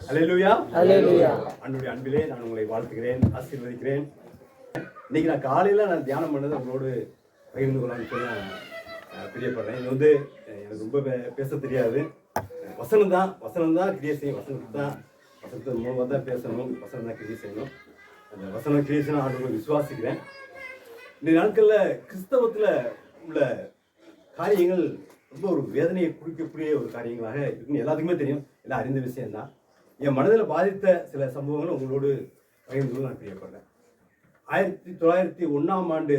அல்லேலூயா. அல்லேலூயா. அன்னுடைய அன்பிலே நான் உங்களை வாழ்த்துகிறேன், ஆசீர்வதிக்கிறேன். இன்னைக்கு நான் காலையில் தியானம் பண்ணது உங்களோடு பகிர்ந்து கொள்ளலாம்னு சொல்லி நான் பிரியப்படுறேன். இது வந்து எனக்கு ரொம்ப பேச தெரியாது. வசனம் தான் கிரியை செய்யும். வசனத்தை மூலமாக தான் பேசணும், வசனம் தான் கிரியை செய்யணும். அந்த வசனம் கிரியை செய்யணும் ஆண்டு விசுவாசிக்கிறேன். இந்த நாட்களில் கிறிஸ்தவத்தில் உள்ள காரியங்கள் ரொம்ப ஒரு வேதனையை குடிக்கக்கூடிய ஒரு காரியங்களாக இருக்குன்னு எல்லாத்துக்குமே தெரியும், எல்லாம் அறிந்த விஷயம்தான். என் மனதில் பாதித்த சில சம்பவங்கள் உங்களோடு பகிர்ந்து கொள்ள நான் பிரியப்படுறேன். 1901ஆம் ஆண்டு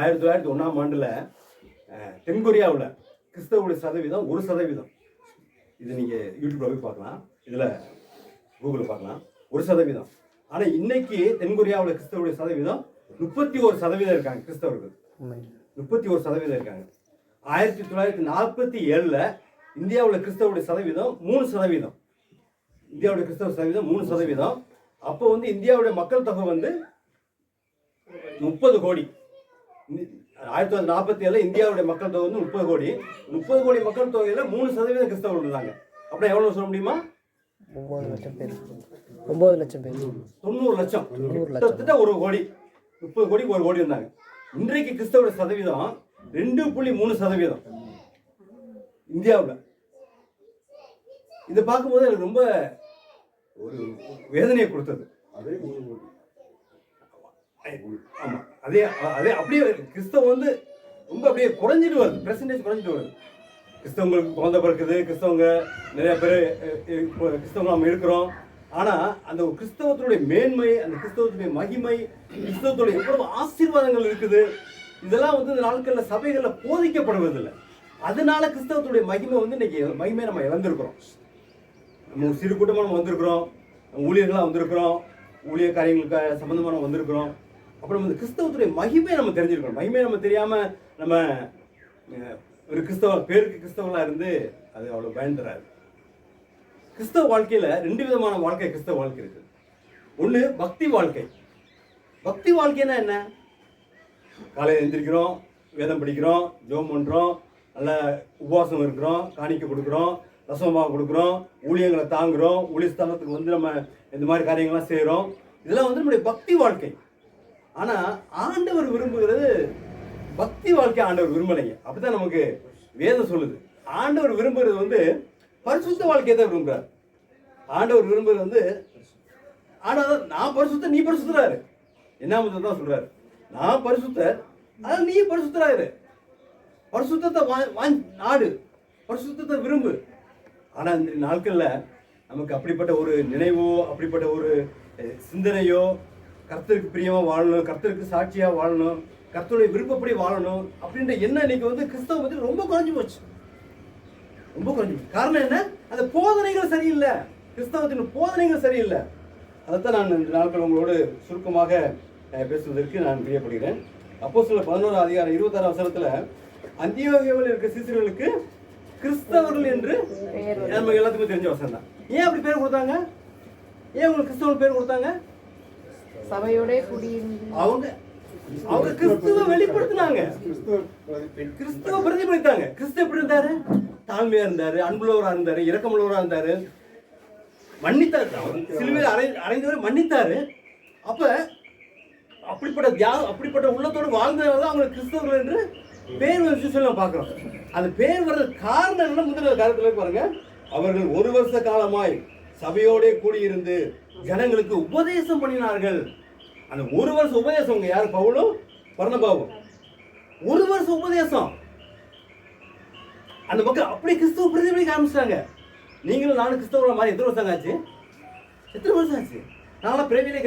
1901ஆம் ஆண்டில் தென்கொரியாவில் கிறிஸ்தவருடைய சதவீதம் 1%. இது நீங்கள் யூடியூப்ல போய் பார்க்கலாம், இதில் கூகுளில் பார்க்கலாம், 1%. ஆனால் இன்னைக்கு தென்கொரியாவில் கிறிஸ்தவருடைய சதவீதம் 31% இருக்காங்க. கிறிஸ்தவர்கள் 31% இருக்காங்க. 1947 இந்தியாவில் கிறிஸ்தவருடைய சதவீதம் 3%. இந்தியாவுடைய கிறிஸ்தவ சதவீதம் 3%. அப்போ வந்து இந்தியாவுடைய மக்கள் தொகை வந்து 30 கோடி. 1947 இந்தியாவுடைய மக்கள் தொகை வந்து 30 கோடி. 30 கோடி மக்கள் தொகையில 3% கிறிஸ்தவர்கள் இருந்தாங்க. அப்படின்னா எவ்வளவு சொல்ல முடியுமா? 9 லட்சம் பேர். 9 லட்சம் பேர். 90 லட்சம். கிட்டத்தட்ட 1 கோடி. 30 கோடிக்கு 1 கோடி இருந்தாங்க. இன்றைக்கு கிறிஸ்தவ சதவீதம் 2.3% இந்தியாவில். இதை பார்க்கும்போது எனக்கு ரொம்ப ஒரு வேதனையை கொடுத்தது. ஆமா, அதே அதே அப்படியே கிறிஸ்தவம் வந்து ரொம்ப அப்படியே குறைஞ்சிட்டு வருது, பெர்சன்டேஜ் குறைஞ்சிட்டு வருது. கிறிஸ்தவங்களுக்கு குழந்தை பிறக்குது, கிறிஸ்தவங்க நிறைய பேர் கிறிஸ்தவங்க நம்ம இருக்கிறோம். ஆனா அந்த கிறிஸ்தவத்துடைய மேன்மை, அந்த கிறிஸ்தவத்துடைய மகிமை, கிறிஸ்தவத்துடைய எவ்வளவு ஆசீர்வாதங்கள் இருக்குது, இதெல்லாம் வந்து இந்த நாட்களில் சபைகளில் போதிக்கப்படுவதில்லை. அதனால கிறிஸ்தவத்துடைய மகிமை வந்து இன்னைக்கு மகிமையை நம்ம இழந்திருக்கிறோம். நம்ம சிறு கூட்டமாக நம்ம வந்திருக்கிறோம், ஊழியர்களாக வந்திருக்கிறோம், ஊழிய காரியங்களுக்கு சம்பந்தமாக வந்திருக்கிறோம். அப்புறம் வந்து கிறிஸ்தவத்துடைய மகிமையை நம்ம தெரிஞ்சிருக்கிறோம். மகிமையை நம்ம தெரியாமல் நம்ம ஒரு பேருக்கு கிறிஸ்தவர்களாக இருந்து அது அவ்வளோ பயன் தராது. கிறிஸ்தவ வாழ்க்கையில் 2 விதமான வாழ்க்கை கிறிஸ்தவ வாழ்க்கை இருக்குது. ஒன்று பக்தி வாழ்க்கை. பக்தி வாழ்க்கைன்னா என்ன? காலையில் எழுந்திரிக்கிறோம், வேதம் படிக்கிறோம், ஜெபம் பண்ணுறோம், நல்ல உபவாசம் இருக்கிறோம், காணிக்கை கொடுக்குறோம், ரசமாக கொடுக்குறோம், ஊழியங்களை தாங்குகிறோம், ஊழிய ஸ்தலத்துக்கு வந்து நம்ம இந்த மாதிரி காரியங்கள்லாம் செய்கிறோம். இதெல்லாம் வந்து நம்முடைய பக்தி வாழ்க்கை. ஆனால் ஆண்டவர் விரும்புகிறது பக்தி வாழ்க்கை ஆண்டவர் விரும்பலைங்க. அப்படிதான் நமக்கு வேதம் சொல்லுது. ஆண்டவர் விரும்புகிறது வந்து பரிசுத்த வாழ்க்கையை தான் விரும்புகிறார். ஆண்டவர் விரும்புகிறது வந்து ஆனால் நான் பரிசுத்த, நீ பரிசுத்தராரு. என்ன தான் சொல்றாரு, நான் பரிசுத்தர், அதாவது நீ பரிசுத்தராரு. பரிசுத்தத்தை நாடு, பரிசுத்தத்தை விரும்பு. ஆனால் இந்த நாட்களில் நமக்கு அப்படிப்பட்ட ஒரு நினைவோ, அப்படிப்பட்ட ஒரு சிந்தனையோ, கர்த்தருக்கு பிரியமாக வாழணும், கர்த்தருக்கு சாட்சியாக வாழணும், கர்த்தருடைய விருப்பப்படி வாழணும் அப்படின்ற எண்ணம் இன்னைக்கு வந்து கிறிஸ்தவ பற்றி ரொம்ப குறைஞ்சி போச்சு. ரொம்ப குறைஞ்சி போச்சு. காரணம் என்ன? அந்த போதனைகள் சரியில்லை, கிறிஸ்தவத்தின் போதனைகள் சரியில்லை. அதைத்தான் நான் இந்த நாட்கள் உங்களோடு சுருக்கமாக பேசுவதற்கு நான் பிரியப்படுகிறேன். அப்போஸ்தலர் 11ஆம் அதிகாரம் 26ஆம் வசனத்தில் அந்தியோகியாவில் இருக்க சீசர்களுக்கு கிறிஸ்தவர்கள் என்று நம்ம எல்லாத்துக்குமே தெரிஞ்ச வசனம் தான். ஏன் அப்படி பேர் கொடுத்தாங்க? ஏன் உங்களுக்கு கிறிஸ்தவர்கள் பேர் கொடுத்தாங்க? சபையோட குடியிருந்து அவங்க கிறிஸ்துவ வெளிப்படுத்தினாங்க, கிறிஸ்துவ பிரதிபலித்தாங்க. கிறிஸ்து எப்படி இருந்தாரு? தாழ்மையா இருந்தாரு, அன்புள்ளவரா இருந்தாரு, இரக்கமுள்ளவரா இருந்தாரு, மன்னித்தாரு, சிலுவையில் அறைந்தவரை மன்னித்தாரு. அப்ப அப்படிப்பட்ட உள்ளத்தோடு வாழ்ந்தவங்க அவங்க கிறிஸ்தவர்கள் என்று பேர் வச்சு சொல்லி நம்ம பார்க்கிறோம். அந்த பேர் வர்றது காரணம் என்ன? முதல் காலத்துல பாருங்க, அவர்கள் 1 வருஷ காலமாய் சபையோட கூடியிருந்து ஜனங்களுக்கு உபதேசம் பண்ணினார்கள். அந்த 1 வருஷ உபதேசம் யாரு? பவுலும் பர்னபாவும். 1 வருஷ உபதேசம். அந்த மக்கள் அப்படி கிறிஸ்துவ பிரதிபலிக்க ஆரம்பிச்சிட்டாங்க. நீங்களும் நானும் கிறிஸ்தவ மாதிரி எத்தனை வருஷம் ஆச்சு? எத்தனை வருஷம் ஆச்சு? நான்லாம் பிறப்பிலே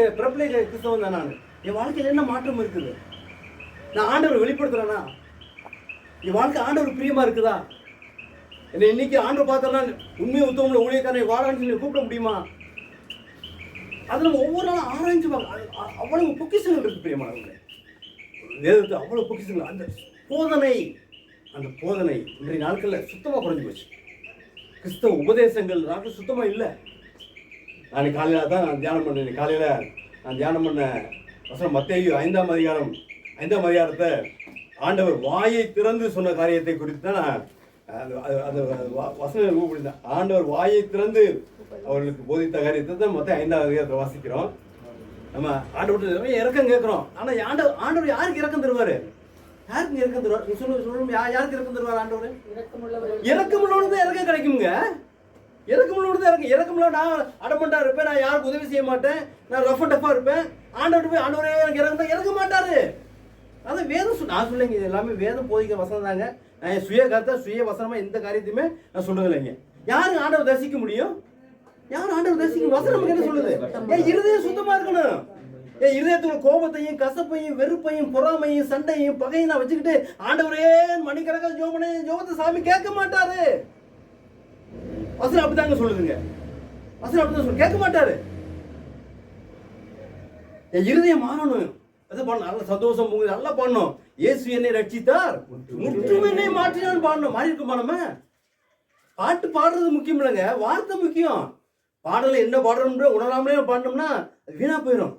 கிறிஸ்தவன் தான். நான் என் வாழ்க்கையில் என்ன மாற்றம் இருக்குது? நான் ஆண்டவர் வெளிப்படுத்துறேன்னா என் வாழ்க்கை ஆண்டவர் பிரியமா இருக்குதா? என்ன இன்னைக்கு ஆண்டவர் பார்த்தோம்னா உண்மையை உத்தவங்களை ஊழியக்காரனை வாழான்னு சொல்லி கூப்பிட முடியுமா? அது நம்ம ஒவ்வொரு நாளும் ஆராய்ச்சி பார்க்க அவ்வளவு பொக்கிஷங்கள் இருக்கு பிரியமானவங்களே. வேதத்தை அவ்வளவு பொக்கிஷங்கள். அந்த போதனை இன்றைய நாட்களில் சுத்தமாக குறைஞ்சி போச்சு. கிறிஸ்தவ உபதேசங்கள் நாட்கள் சுத்தமாக இல்லை. நான் காலையில் தான் நான் தியானம் பண்ணேன். காலையில் நான் தியானம் பண்ண வசனம் மத்தேயு 5ஆம் அதிகாரத்தை ஆண்டவர் வாயை திறந்து சொன்ன காரியத்தை குறித்து தான் நான் வசனம் ரொம்ப பிடிக்கும். ஆண்டவர் வாயை திறந்து அவர்களுக்கு போதித்த காரியத்தை தான் மொத்தம் 5வது அதிகாரத்தில் வாசிக்கிறோம். நம்ம ஆண்டவர் இறக்கம் கேட்கிறோம். ஆனா ஆண்டவர் யாருக்கு இறக்கம் தருவாரு? யாருக்கு இறக்கம் தருவார்? சொல்லுங்க யாருக்கு இறக்கம் தருவார் ஆண்டவர்? இறக்கமுள்ளவனுக்கு தான் இறக்கம் கிடைக்குங்க. இறக்கமுள்ளவனுக்கு தான் இறக்கமுள்ள நான் அடமண்டா இருப்பேன், நான் யாருக்கு உதவி செய்ய மாட்டேன், நான் ரஃப் அண்ட் டஃபா இருப்பேன். ஆண்டவர் போய் ஆண்டவரே எனக்கு இறக்க மாட்டாரு. அதான் வேதம் நான் சொல்லுங்க, இது எல்லாமே வேதம் போதிக்கிற வசனம் தாங்க. நான் சுய கருத்தை சுய வசனமா எந்த காரியத்தையுமே நான் சொல்றது இல்லைங்க. யாரு ஆண்டவர் தரிசிக்க முடியும்? யார் ஆண்டவர் தரிசிக்க? வசனம் நமக்கு என்ன சொல்லுது? என் இருதயம் சுத்தமா இருக்கணும். என் இருதயத்துல கோபத்தையும் கசப்பையும் வெறுப்பையும் பொறாமையும் சண்டையும் பகையும் நான் வச்சுக்கிட்டு ஆண்டவரே மணிக்கணக்கான ஜோபத்தை சாமி கேட்க மாட்டாரு. வசனம் அப்படித்தாங்க சொல்லுதுங்க. வசனம் அப்படிதான் சொல்லு, கேட்க மாட்டாரு. என் இருதயம் மாறணும். அது பண்ணணும், நல்ல சந்தோஷம் நல்லா பண்ணணும். இயேசு என்னை ரட்சித்தார், முற்றும் என்னை மாற்றினான்னு பாடணும். மாறி இருக்குமா? நம்ம பாட்டு பாடுறது முக்கியம் இல்லைங்க, வார்த்தை முக்கியம். பாடல என்ன பாடுறோம் உணராமலே பாடணும்னா அது வீணா போயிடும்.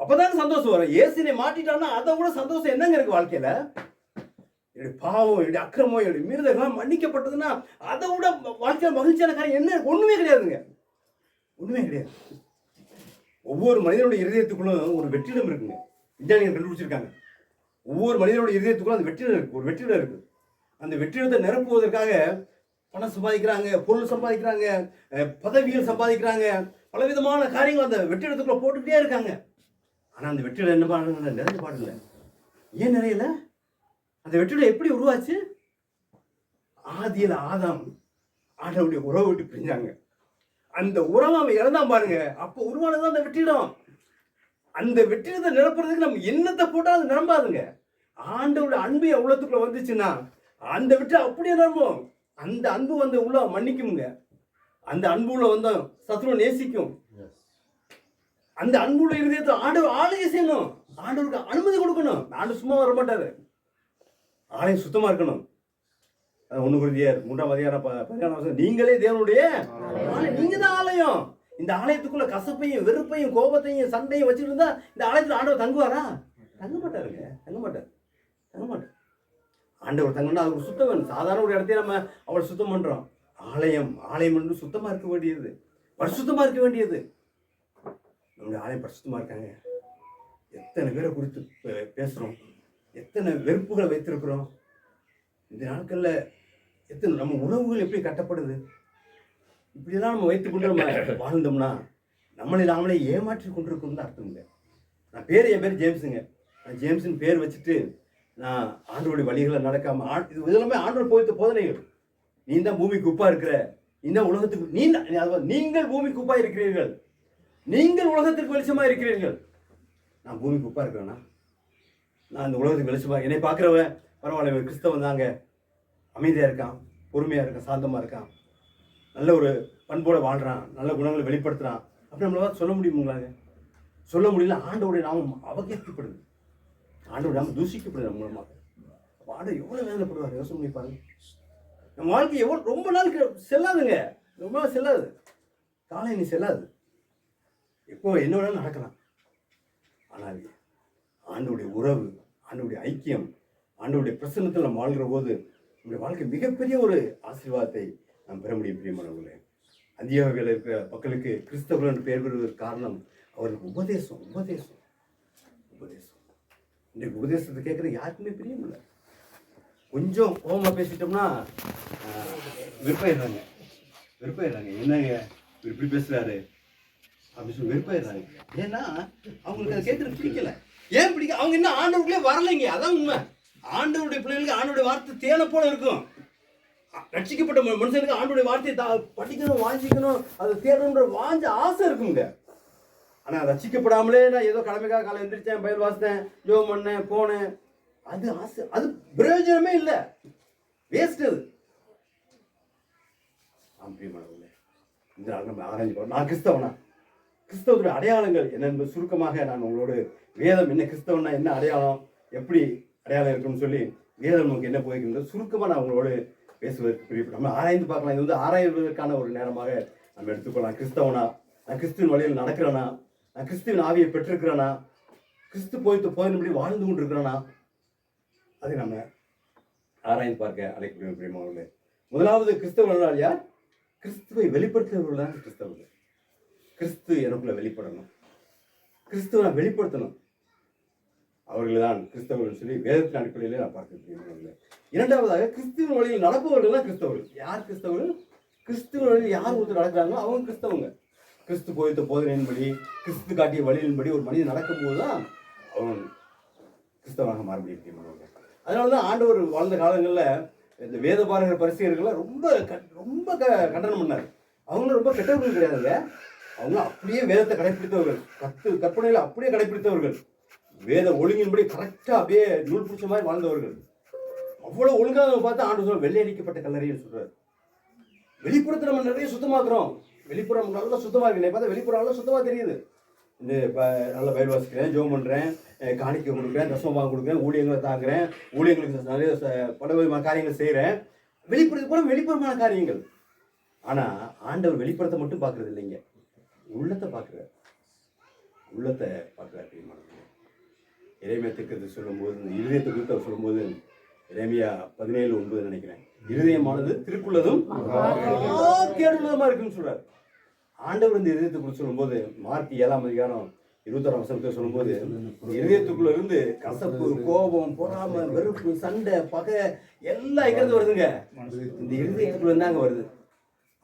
அப்பதாங்க சந்தோஷம் வரும். இயேசுனை மாட்டிட்டான்னா அதை விட சந்தோஷம் என்னங்க இருக்கு வாழ்க்கையில? என்னுடைய பாவம், என்னுடைய அக்கிரமம், என்னுடைய மீறுதல்கள் மன்னிக்கப்பட்டதுன்னா அதை விட வாழ்க்கையில மகிழ்ச்சியான காரியம் என்ன? ஒண்ணுமே கிடையாதுங்க, ஒண்ணுமே கிடையாது. ஒவ்வொரு மனிதனுடைய இருதயத்துக்குள்ளும் ஒரு வெற்றிடம் இருக்குங்க. விஞ்ஞானிகள் கண்டுபிடிச்சிருக்காங்க. ஒவ்வொரு மனிதனுடைய இருதயத்துக்குள்ளும் அந்த வெற்றிடம் இருக்கு, ஒரு வெற்றிடம் இருக்கு. அந்த வெற்றிடத்தை நிரப்புவதற்காக பணம் சம்பாதிக்கிறாங்க, பொருள் சம்பாதிக்கிறாங்க, பதவிகள் சம்பாதிக்கிறாங்க, பலவிதமான காரியங்கள் அந்த வெற்றிடத்துக்குள்ள போட்டுக்கிட்டே இருக்காங்க. ஆனா அந்த வெற்றிடம் என்ன பாருங்க, நிறைய பாடல. ஏன் நிறையல? அந்த வெற்றிடம் எப்படி உருவாச்சு? ஆதியில ஆதாம் ஆண்டவருடைய உறவை விட்டு பிரிஞ்சாங்க. அந்த உறவை அவன் இறந்தான் பாருங்க, அப்ப உருவானதான் அந்த வெற்றிடம். அந்த வெற்றிடத்தை நிரப்புறதுக்கு நம்ம என்னத்தை போட்டால் அது நிரம்பாதுங்க. ஆண்டவருடைய அன்பு உள்ளத்துக்குள்ள வந்துச்சுன்னா அந்த வெற்றி அப்படியே நிரம்பும். அந்த அன்பு வந்து உள்ள மன்னிக்குங்க. அந்த அன்பு உள்ள வந்தோம் சத்துருவை நேசிக்கும். அந்த அன்புள்ள இருதயத்தை ஆண்டவர் ஆளுகை செய்யணும். ஆண்டவருக்கு அனுமதி கொடுக்கணும். ஆண்டவர் சும்மா வர மாட்டாரு. ஆலயம் சுத்தமா இருக்கணும். 1 Corinthians 3ஆம் அதிகாரம் 14ஆம் வசனம், நீங்களே தேவனுடைய நீங்க தான் ஆலயம். இந்த ஆலயத்துக்குள்ள கசப்பையும் வெறுப்பையும் கோபத்தையும் சண்டையும் வச்சுட்டு இருந்தா இந்த ஆலயத்துல ஆண்டவர் தங்குவாரா? தங்க மாட்டாருங்க, தங்க மாட்டார், தங்க மாட்டார். ஆண்டவர் தங்கணும்னா அது சுத்தம் வேணும். சாதாரண ஒரு இடத்தையும் நம்ம அவளை சுத்தம் பண்றோம். ஆலயம் என்று சுத்தமா இருக்க வேண்டியது, பரிசுத்தமா இருக்க வேண்டியது. நம்முடைய ஆலயம் பரிசுத்தமா இருக்காங்க. எத்தனை பேரை குறித்து பேசுறோம், எத்தனை வெறுப்புகளை வைத்திருக்கிறோம். இந்த நாட்கள்ல எத்தனை நம்ம உறவுகள் எப்படி கட்டப்படுது. இப்படியெல்லாம் நம்ம வைத்துக்கொண்டு நம்ம வாழ்ந்தோம்னா நம்மளை நாமளே ஏமாற்றி கொண்டிருக்கோம்னு அர்த்தம் இல்லை. என் பேர் ஜேம்ஸுங்க. நான் ஜேம்ஸின் பேர் வச்சுட்டு நான் ஆண்டவருடைய வழிகளை நடக்காம இது எல்லாமே ஆண்டவர் போதித்த போதனைகள். நீ தான் பூமிக்கு உப்பா இருக்கிற, நீ தான் உலகத்துக்கு நீங்கள் பூமிக்கு உப்பா இருக்கிறீர்கள், நீங்கள் உலகத்திற்கு வெளிச்சமா இருக்கிறீர்கள். நான் பூமிக்கு உப்பா இருக்கிறேன்னா நான் இந்த உலகத்துக்கு வெளிச்சமா, என்னை பார்க்குறவன் பரவாயில்ல கிறிஸ்தவன் தாங்க, அமைதியா இருக்கான், பொறுமையா இருக்கான், சாந்தமா இருக்கான், நல்ல ஒரு பண்போட வாழ்றான், நல்ல குணங்களை வெளிப்படுத்துறான் அப்படி நம்மளால சொல்ல முடியுமுங்களாங்க? சொல்ல முடியல. ஆண்டவருடைய நாமம் அவகேற்கப்படுது, ஆண்டவருடைய நாமம் தூஷிக்கப்படுது நம்ம மூலமாக. ஆண்டவர் எவ்வளவு வேதனைப்படுவார் யோசனை பண்ணி பாருங்க. நம்ம வாழ்க்கை எவ்வளவு ரொம்ப நாள் செல்லாதுங்க, ரொம்ப நாள் செல்லாது, காலை நீ செல்லாது, எப்போ என்ன வேணாலும் நடக்கலாம். ஆனால் ஆண்டவருடைய உறவு, ஆண்டவருடைய ஐக்கியம், ஆண்டவருடைய பிரசன்னத்தில் நம்ம வாழ்கிற போது நம்முடைய வாழ்க்கை மிகப்பெரிய ஒரு ஆசீர்வாதத்தை நாம் பெற முடியும். பிரியமானவர்களே, அந்தியோகியில் இருக்கிற மக்களுக்கு கிறிஸ்தவர்கள் என்று பெயர் பெறுவதற்கு காரணம் அவருக்கு உபதேசம். இன்றைக்கு உபதேசத்தை கேட்குற யாருக்குமே பிரியம் இல்லை. கொஞ்சம் கோபமாக பேசிட்டோம்னா வெறுப்பாயிடுறாங்க. என்னங்க இப்படி பேசுறாரு அப்படின்னு சொல்லி வெறுப்பாயிடுறாங்க. ஏன்னா அவங்களுக்கு அதை கேட்கறது பிடிக்கல. ஏன் பிடிக்க? அவங்க இன்னும் ஆண்டவருக்குள்ளே வரலைங்க. அதான் உண்மை. ஆண்டவருடைய பிள்ளைகளுக்கு ஆண்டவருடைய வார்த்தை தேனை போல இருக்கும். ரட்சிக்கப்பட்ட மனுஷனுக்கு ஆண்டவருடைய வார்த்தையை படிக்கணும், வாஞ்சிக்கணும், அதை தேடணுன்ற வாஞ்ச ஆசை இருக்குங்க. ஆனா ரட்சிக்கப்படாமலே நான் ஏதோ கடமைக்காக காலை எந்திரிச்சேன், பயிர் வாசித்தேன், ஜோம் பண்ணேன், போனேன், அது ஆசை, அது பிரயோஜனமே இல்லை, வேஸ்ட் அது. இந்த நாள் நம்ம ஆராய்ச்சி பண்ணோம். நான் கிறிஸ்தவனா, கிறிஸ்தவத்துடைய அடையாளங்கள் என்ன என்பது சுருக்கமாக நான் உங்களோட வேதம் என்ன, கிறிஸ்தவனா என்ன அடையாளம், எப்படி அடையாளம் இருக்குன்னு சொல்லி வேதம் நமக்கு என்ன போயிருக்கின்றது சுருக்கமாக நான் உங்களோடு பேசுவதற்கு பிரியப்படும். நம்ம ஆராய்ந்து பார்க்கலாம். இது வந்து ஆராய்வதற்கான ஒரு நேரமாக நம்ம எடுத்துக்கொள்ளலாம். கிறிஸ்தவனா, நான் கிறிஸ்துவின் வழியில் நடக்கிறேனா, நான் கிறிஸ்துவின் ஆவியை பெற்றிருக்கிறேனா, கிறிஸ்து போதின்படி வாழ்ந்து கொண்டு இருக்கிறேனா, அதை நம்ம ஆராய்ந்து பார்க்க அழைக்கக்கூடிய பிரியமானவர்களே, முதலாவது கிறிஸ்தவர்கள் யார்? கிறிஸ்துவை வெளிப்படுத்துகிறவர்கள் தான் கிறிஸ்தவர்கள். கிறிஸ்து எனக்குள்ள வெளிப்படணும், கிறிஸ்துவை நான் வெளிப்படுத்தணும், அவர்கள் தான் கிறிஸ்தவர்கள் சொல்லி வேதத்தின் அடிப்படையிலே நான் பார்க்கிறேன். இரண்டாவதாக கிறிஸ்துவின் வழியில் நடப்பவர்கள் தான் கிறிஸ்தவர்கள். யார் கிறிஸ்தவர்கள்? கிறிஸ்துவின் வழியில் யார் ஒருத்தர் நடக்கிறாங்களோ அவங்க கிறிஸ்தவங்க. கிறிஸ்து போதித்த போதனையின்படி, கிறிஸ்து காட்டிய வழியின்படி ஒரு மனிதன் நடக்கும்போது தான் அவன் கிறிஸ்தவனாக மாற முடியும். அதனால தான் ஆண்டவர் வாழ்ந்த காலங்களில் இந்த வேத பாரகர் பரிசேயர்களை ரொம்ப கண்டனம் பண்ணார். அவங்களும் ரொம்ப கெட்டவர்கள் கிடையாதுங்க, அவங்க அப்படியே வேதத்தை கடைப்பிடித்தவர்கள், கற்பனையில் அப்படியே கடைப்பிடித்தவர்கள், வேத ஒழுங்கின்படி கரெக்டாக அப்படியே நூல் பிடிச்ச மாதிரி வாழ்ந்தவர்கள். அவ்வளோ ஒழுங்காக பார்த்து ஆண்டு சொல்ல வெள்ளையடிக்கப்பட்ட கல்லறைன்னு சொல்றாரு. வெளிப்புறத்தை நம்ம நிறைய சுத்தமாக்குறோம், வெளிப்புறம் நல்லா சுத்தமாக இருக்கு, பார்த்தா வெளிப்புறம் நல்லா சுத்தமாக தெரியுது. இந்த இப்போ நல்லா பைபிள் வாசிக்கிறேன், ஜெபம் பண்ணுறேன், காணிக்கை கொடுக்குறேன், தசமபாகம் கொடுக்குறேன், ஊழியங்களை தாக்குறேன், ஊழியங்களுக்கு நிறைய பல விதமான காரியங்கள் செய்கிறேன். வெளிப்புறமான காரியங்கள். ஆனால் ஆண்டவர் வெளிப்புறத்தை மட்டும் பார்க்கறது இல்லைங்க, உள்ளத்தை பார்க்குறார். உள்ளத்தை பார்க்குறார். இறைமையா திக்கத்தை சொல்லும்போது, இந்த இருதயத்தை குறித்து அவர் சொல்லும்போது, இறைமையா 17:9 நினைக்கிறேன், இருதயமானது திருக்குள்ளதும் கேடுள்ளதுமா இருக்குன்னு சொல்றாரு. ஆண்டவர் இந்த இதயத்தை குறித்து சொல்லும்போது, மார்க் 7:26 சொல்லும்போது, இதயத்துக்குள்ள இருந்து கசப்பு, கோபம், பொறாமை, வெறுப்பு, சண்டை, பகை எல்லாம் எங்கிருந்து வருதுங்க? இந்த இருதயத்துக்குள்ள இருந்தாங்க வருது.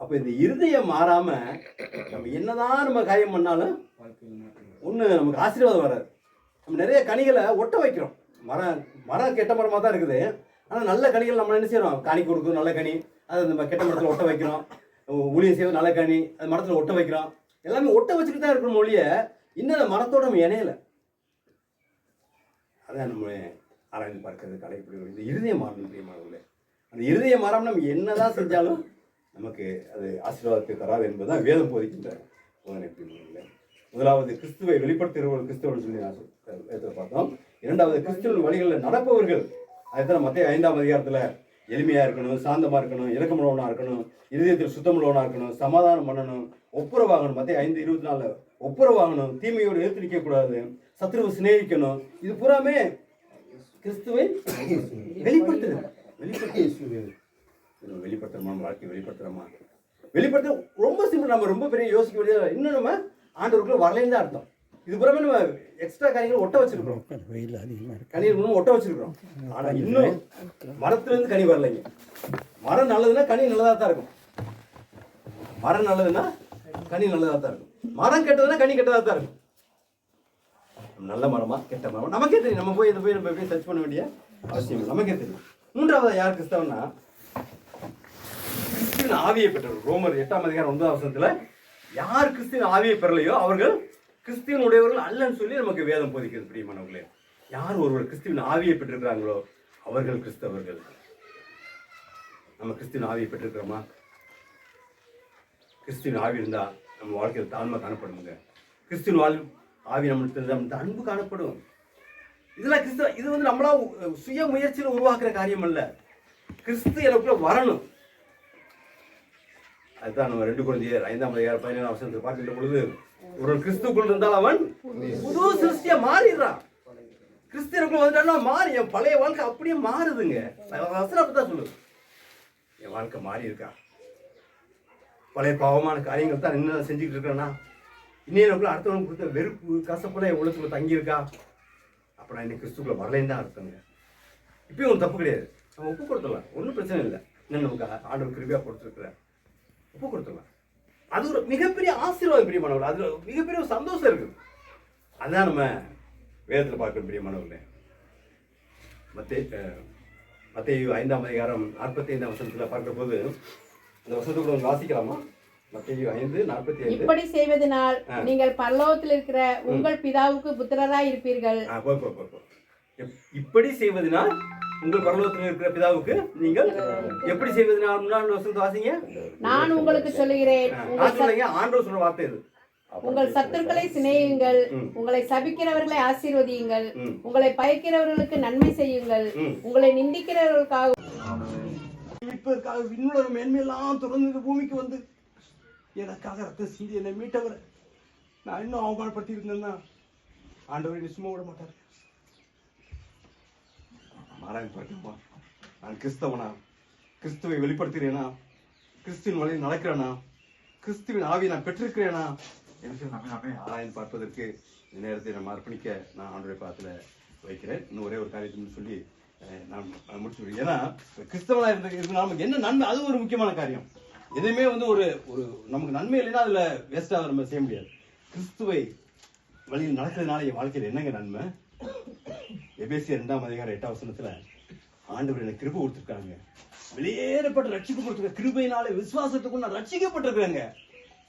அப்ப இந்த இருதயம் மாறாம நம்ம என்னதான் நம்ம காரியம் பண்ணாலும் ஒண்ணு நமக்கு ஆசீர்வாதம் வராது. நம்ம நிறைய கனிகளை ஒட்ட வைக்கிறோம். மரம் கெட்ட மரமா தான் இருக்குது, ஆனா நல்ல கனிகள் நம்ம என்ன செய்யறோம்? காணிக்கை கொடுக்குறோம், நல்ல கனி, அதை நம்ம கெட்ட மரத்துல ஒட்ட வைக்கிறோம். ஊழியம் செய்வது நல்ல கனி, அது மரத்துல ஒட்ட வைக்கிறோம். எல்லாமே ஒட்ட வச்சுக்கிட்டு தான் இருக்கிற மொழிய, இன்னும் அந்த மரத்தோட நம்ம இணையல. அதான் நம்ம ஆராய்ந்து பார்க்கறது கலைப்பிடி. இந்த இருதயம் மாறணும் பிரியமானவர்களே. அந்த இருதயம் மாறாம நம்ம என்னதான் செஞ்சாலும் நமக்கு அது ஆசீர்வாதத்தை தராது என்பதுதான் வேதம் போதிக்கின்ற போதனை பிரியமானவர்களே. முதலாவது கிறிஸ்துவை வெளிப்படுத்துகிறவர்கள் கிறிஸ்தவர்கள் சொல்லி நான் பார்த்தோம். இரண்டாவது கிறிஸ்துவின் வழிகளில் நடப்பவர்கள். அதுதான் மத்திய 5:00 எளிமையா இருக்கணும், சாந்தமா இருக்கணும், இரக்கமுள்ளவனா இருக்கணும், இருதயத்தில் சுத்தமுள்ளவனா இருக்கணும், சமாதானம் பண்ணணும், ஒப்புரவாகணும். மத்திய 5:24 ஒப்புரவாகணும், தீமையோடு எதிர்த்து நிற்க கூடாது, சத்ருவை சிநேகிக்கணும். இது பூராமே கிறிஸ்துவை வெளிப்படுத்துறோமா, வாழ்க்கை வெளிப்படுத்த ரொம்ப சிம்பிள். நம்ம ரொம்ப பெரிய யோசிக்க வேண்டியது, இன்னும் நம்ம ஆண்டவருக்குள்ள வரலைன்னு தான் அர்த்தம். இது புறமே நம்ம எக்ஸ்ட்ரா காரியங்கள் ஒட்ட வச்சிருக்கிறோம், கனிகள் ஒட்ட வச்சிருக்கிறோம். ஆனா இன்னும் மரத்துல இருந்து கனி வரலைங்க. மரம் நல்லதுன்னா கனி நல்லதா தான் இருக்கும். மரம் நல்லதுன்னா கனி நல்லதா தான் இருக்கும். மரம் கெட்டதுன்னா கனி கெட்டதா தான் இருக்கும். நல்ல மரமா கெட்ட மரமா நமக்கே தெரியும். நம்ம போய் நம்ம போய் சர்ச் பண்ண வேண்டிய அவசியம் நமக்கே தெரியும். மூன்றாவது யார் கிறிஸ்தவன்னா, கிறிஸ்துவின் ஆவியை பெற்றவர். ரோமர் 8:9 யார் கிறிஸ்துவின் ஆவியை பெறலையோ அவர்கள் கிறிஸ்துவின் உடையவர்கள் அல்லன்னு சொல்லி நமக்கு வேதம் போதிக்கிறது பிரியமானவர்களே. யார் ஒருவர் கிறிஸ்துவின் ஆவியை பெற்றிருக்கிறாங்களோ அவர்கள் கிறிஸ்தவர்கள். நம்ம கிறிஸ்துவின் ஆவியை பெற்றிருக்கிறோமா? கிறிஸ்துவின் ஆவி இருந்தா நம்ம வாழ்க்கையில் தாழ்மை காணப்படுங்க. கிறிஸ்துவின் ஆவி நம்மளுக்கு அன்பு காணப்படும். இதெல்லாம் இது வந்து நம்மளா சுய முயற்சியில் உருவாக்குற காரியம் அல்ல. கிறிஸ்து எனக்குள்ள வரணும். அதுதான் நம்ம 2 கொரிந்தியர் 5:17 பார்க்கின்ற பொழுது, ஒரு கிறிஸ்துக்குள் இருந்தால் அவன் புது சிருஷ்டியா மாறிடுறான். கிறிஸ்தியனுக்குள்ள வந்துட்டான்னா மாறி, என் பழைய வாழ்க்கை அப்படியே மாறுதுங்க. வசனம் அப்படிதான் சொல்லுது, என் வாழ்க்கை மாறி இருக்கா. பழைய பாவமான காரியங்கள் தான் என்ன செஞ்சுக்கிட்டு இருக்கேன்னா, இன்னும் எனக்குள்ள அடுத்தவனுக்கு கொடுத்த வெறுப்பு, கசப்புலாம் என் உலகத்துக்குள்ள தங்கியிருக்கா. அப்போ நான் இன்னைக்கு கிறிஸ்துக்குள்ள வரலைன்னு தான் அர்த்தங்க. இப்பயும் ஒன்றும் தப்பு கிடையாது, நம்ம ஒப்பு கொடுத்துடலாம், ஒன்றும் பிரச்சனை இல்லை. இன்னும் நமக்கு ஆண்டவர் கிருபையா கொடுத்துருக்குற ஒப்பு கொடுத்துடலாம். அது ஒரு மிகப்பெரிய ஆசீர்வாதம் பிரியமானவர்கள். அதுல மிகப்பெரிய ஒரு சந்தோஷம் இருக்குது. அதான் நம்ம வேதத்தில் பார்க்கணும் பிரியமானவர்களே. மத்தேயு 5:45 பார்க்கிற போது அந்த வசனத்தை கூட வாசிக்கலாமா? மத்தேயு 5:45. இப்படி செய்வதனால் நீங்கள் பரலோகத்தில் இருக்கிற உங்கள் பிதாவுக்கு புத்திரராய் இருப்பீர்கள். இப்படி செய்வதனால் உங்கள் பரலோகத்தில் இருக்கிற பிதாவுக்கு நீங்கள் எப்படி செய்வதனால் முன்னாள் வசனத்தை வாசிங்க. நான் உங்களுக்கு சொல்லுகிறேன், ஆண்டவர் சொல்ற வார்த்தை இது. உங்கள் சத்துருக்களை சிநேகியுங்கள், உங்களை சபிக்கிறவர்களை ஆசீர்வதியுங்கள், உங்களை பயக்கிறவர்களுக்கு நன்மை செய்யுங்கள், உங்களை நிந்திக்கிறவர்களுக்காக விண்ணுலக மேன்மையெல்லாம் தொடர்ந்து இந்த பூமிக்கு வந்து எனக்காக ரத்த சிந்தி என்னை மீட்டவர். நான் இன்னும் அவமானப்படுத்தி இருந்தேன்னா ஆண்டவர் என்னை சும்மா விட மாட்டார். மாறாங்க பார்க்கணுமா? நான் கிறிஸ்தவனா, கிறிஸ்துவை வெளிப்படுத்துகிறேனா, கிறிஸ்துவின் வழியில் நடக்கிறேனா, கிறிஸ்துவின் ஆவியை நான் பெற்றிருக்கிறேனா என்று நம்ம ஆராய்ந்து பார்ப்பதற்கு இந்த நேரத்தை நம்ம அர்ப்பணிக்க நான் ஆண்டவருடைய பாதத்துல வைக்கிறேன். இன்னும் ஒரே ஒரு காரியத்தை சொல்லி நான் முடிச்சு. ஏன்னா கிறிஸ்தவனா இருந்தால் நமக்கு என்ன நன்மை, அது ஒரு முக்கியமான காரியம். எதுவுமே வந்து ஒரு ஒரு நமக்கு நன்மை இல்லைன்னா அதுல வேஸ்டா நம்ம செய்ய முடியாது. கிறிஸ்துவை வழியில் நடக்கிறதுனால என் வாழ்க்கையில் என்னங்க நன்மை? எபேசியர் 2:8 ஆண்டவர் எனக்கு கிருபை கொடுத்துருக்காங்க, வெளியேறப்பட்ட ரட்சிப்பு கொடுத்துருக்க, கிருபையினாலே விசுவாசத்துக்கு நான் ரட்சிக்கப்பட்டிருக்கிறேங்க.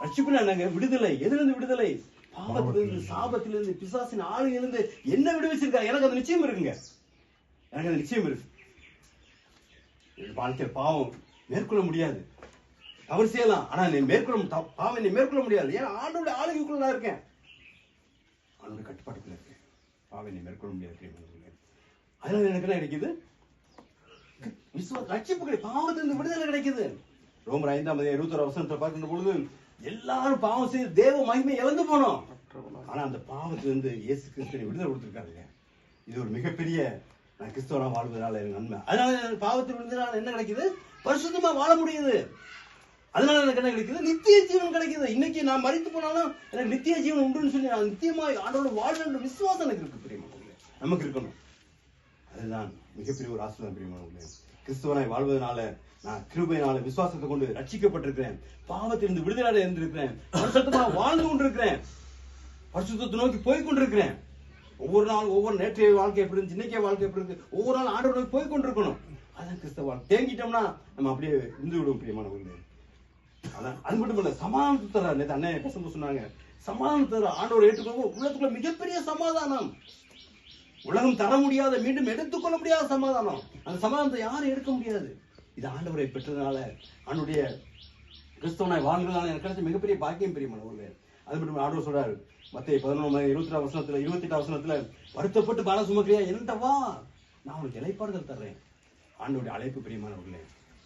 ரட்சிப்புனா என்னங்க? விடுதலை. எதிலிருந்து விடுதலை? பாவத்திலிருந்து, சாபத்திலிருந்து, பிசாசின் ஆளுகிலிருந்து என்ன விடுவிச்சிருக்காங்க. எனக்கு அந்த நிச்சயம் இருக்குங்க, எனக்கு அந்த நிச்சயம் இருக்கு. வாழ்க்கையில் பாவம் மேற்கொள்ள முடியாது, தவறு செய்யலாம், ஆனா பாவம் என்னை மேற்கொள்ள முடியாது. ஏன்னா ஆண்டோட ஆளுகைக்குள்ள நான் இருக்கேன், ஆண்டோட கட்டுப்பாட்டுக்குள்ள இருக்கேன். பாவம் என்னை மேற்கொள்ள முடியாது. அதனால எனக்கு என்ன கிடைக்குது? ரட்சிப்பு கிடைக்கும், பாவத்திலிருந்து விடுதலை கிடைக்குது. ரோமர் 5:21 பார்க்கின்ற பொழுது எல்லாரும் பாவம் செய்து தேவ மகிமை இழந்து போனோம், ஆனா அந்த பாவத்திலிருந்து இயேசு கிறிஸ்து விடுதலை கொடுத்திருக்காங்க. இது ஒரு மிகப்பெரிய நான் கிறிஸ்தவனா வாழ்வதனால எனக்கு நன்மை. அதனால பாவத்தில் விழுந்தனால என்ன கிடைக்குது? பரிசுத்தமா வாழ முடியுது. அதனால எனக்கு என்ன கிடைக்குது? நித்திய ஜீவன் கிடைக்குது. இன்னைக்கு நான் மரித்து போனாலும் எனக்கு நித்திய ஜீவன் உண்டுன்னு சொல்லி நான் நித்தியமாய் ஆண்டோட வாழ்ற விசுவாசம் எனக்கு இருக்கு. பிரியமானவர்களே, நமக்கு இருக்கணும். அதுதான் மிகப்பெரிய ஒரு ஆசீர்வாதம். பிரியமானவர்களே, கிறிஸ்துவனாய் வாழ்வதனால நான் கிருபையினால விசுவாசத்தை கொண்டு ரட்சிக்கப்பட்டிருக்கிறேன், பாவத்திலிருந்து விடுதலை இருந்திருக்கிறேன், பரிசுத்தமா வாழ்ந்து கொண்டிருக்கிறேன், பரிசுத்தத்தை நோக்கி போய் கொண்டிருக்கிறேன். ஒவ்வொரு நாள் ஒவ்வொரு நேற்றைய வாழ்க்கை எப்படி இருந்துச்சு, இன்னைக்கே வாழ்க்கை எப்படி இருக்கு, ஒவ்வொரு நாள் ஆண்டவரை நோக்கி போய் கொண்டிருக்கணும். அதான் கிறிஸ்தவ வாழ்க்கை. தேங்கிட்டோம்னா நம்ம அப்படியே இருந்து விடுவோம். பிரியமானவர்களே, அதான் அது மட்டும் இல்ல, சமாதானத்தை தர. நேற்று அண்ணன் பசங்க சொன்னாங்க, சமாதானத்தை தர. ஆண்டவரை ஏற்றுக்கொள்ள உள்ளத்துக்குள்ள மிகப்பெரிய சமாதானம், உலகம் தர முடியாத, மீண்டும் எடுத்துக்கொள்ள முடியாத சமாதானம். அந்த சமாதானத்தை யாரும் எடுக்க முடியாது. இது ஆண்டவரை பெற்றதுனால, ஆண்டுடைய கிறிஸ்தவனாய் வாழ்ந்ததுனால எனக்கு கிடைச்ச மிகப்பெரிய பாக்கியம். பிரியமானவர்களே, அது மட்டும் ஆண்டவர் சொல்றாரு மத்தேயு 11:28 வருத்தப்பட்டு பாரம் சுமக்கிறியா, என்கிட்ட வா, நான் உனக்கு இளைப்பாறுதல் தர்றேன். ஆண்டவருடைய அழைப்பு. பிரியமானவர்களே,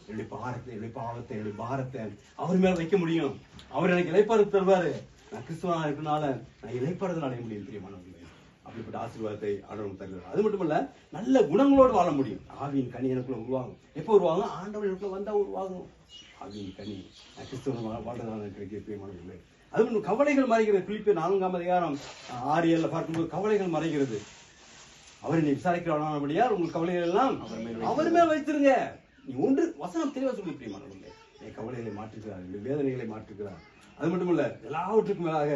என்னுடைய பாரத்தை, என்னுடைய பாவத்தை, என்னுடைய பாரத்தை அவர் மேல வைக்க முடியும். அவர் எனக்கு இளைப்பாறுதல் தருவாரு. நான் கிறிஸ்தவனா இருக்கனால நான் இளைப்பாறுதல் அடைய முடியும். பிரியமானவர்களே, அப்படிப்பட்ட ஆசீர்வாதத்தை ஆண்டவர் தருவார். அது மட்டுமல்ல, நல்ல குணங்களோடு வாழ முடியும். ஆவியின் கனி எனக்குள்ள உருவாகும். எப்போ உருவாகும்? ஆண்டவர் எனக்குள்ள வந்தா உருவாகும். ஆவியின் கனி நான் கிறிஸ்தவ வாழ்றதான கிடைக்கிற. பிரியமானவர்களே, அது மட்டும் கவலைகள் மறைகிறது. பிலிப்பியர் 4:6 பார்க்கும்போது கவலைகள் மறைகிறது. அவரை நீ விசாரிக்கிறபடியால் உங்கள் கவலைகள் எல்லாம் அவர் மேல் வைத்திருங்க. நீ ஒன்று வசனம் தெளிவா சொல்லி. பிரியமானவர்களே, என் கவலைகளை மாற்றுகிறார், என் வேதனைகளை மாற்றுகிறார். அது மட்டுமல்ல, எல்லாவற்றுக்கும் மேலாக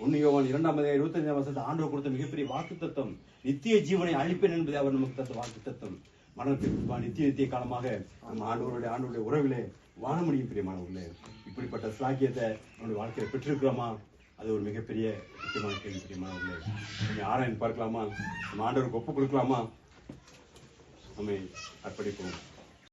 1 யோவான் 2:25 ஆண்டவர் கொடுத்த மிகப்பெரிய வாக்கு தத்தம், நித்திய ஜீவனை அளிப்பேன் என்பதை அவர் நமக்கு தந்த வாக்கு தத்தம். மரணத்திற்கு நித்திய காலமாக நம்ம ஆண்டவருடைய உறவிலே வாழ முடியும். பிரியமானவர்களே, இப்படிப்பட்ட சாக்கியத்தை நம்முடைய வாழ்க்கையை பெற்றிருக்கிறோமா? அது ஒரு மிகப்பெரிய முக்கியமான கேள்வி. பிரியமானவர்களே, நம்ம ஆராய்ந்து பார்க்கலாமா? நம்ம ஆண்டவருக்கு ஒப்பு கொடுக்கலாமா? நம்மை அர்ப்பணிப்போம்.